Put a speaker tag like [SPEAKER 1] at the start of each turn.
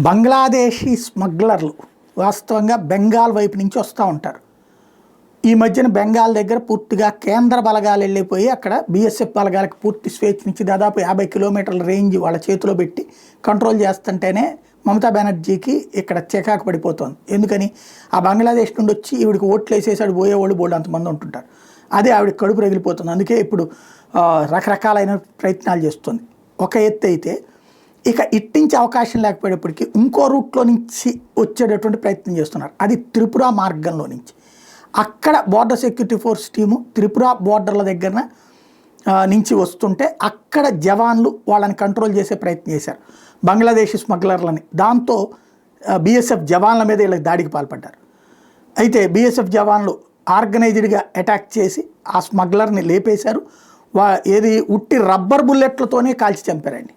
[SPEAKER 1] బంగ్లాదేశీ స్మగ్లర్లు వాస్తవంగా బెంగాల్ వైపు నుంచి వస్తూ ఉంటారు. ఈ మధ్యన బెంగాల్ దగ్గర పూర్తిగా కేంద్ర బలగాలు వెళ్ళిపోయి అక్కడ బీఎస్ఎఫ్ బలగాలకు పూర్తి స్వేచ్ఛ నుంచి దాదాపు 50 కిలోమీటర్ల రేంజ్ వాళ్ళ చేతిలో పెట్టి కంట్రోల్ చేస్తుంటేనే మమతా బెనర్జీకి ఇక్కడ చికాకు పడిపోతుంది. ఎందుకని ఆ బంగ్లాదేశ్ నుండి వచ్చి ఈవిడికి ఓట్లు వేసేసాడు పోయేవాళ్ళు బోల్డ్ అంతమంది ఉంటుంటారు. అదే ఆవిడ కడుపు రగిలిపోతుంది. అందుకే ఇప్పుడు రకరకాలైన ప్రయత్నాలు చేస్తుంది. ఒక ఎత్తు అయితే ఇక ఇట్టించే అవకాశం లేకపోయేటప్పటికీ ఇంకో రూట్లో నుంచి వచ్చేటటువంటి ప్రయత్నం చేస్తున్నారు. అది త్రిపుర మార్గంలో నుంచి. అక్కడ border security force team Tripura బోర్డర్ల దగ్గర నుంచి వస్తుంటే అక్కడ జవాన్లు వాళ్ళని కంట్రోల్ చేసే ప్రయత్నం చేశారు, బంగ్లాదేశీ స్మగ్లర్లని. దాంతో బీఎస్ఎఫ్ జవాన్ల మీద వీళ్ళకి దాడికి పాల్పడ్డారు. అయితే బీఎస్ఎఫ్ జవాన్లు ఆర్గనైజ్డ్గా అటాక్ చేసి ఆ స్మగ్లర్ని లేపేశారు. ఏది ఉట్టి రబ్బర్ బుల్లెట్లతోనే కాల్చి చంపారండి.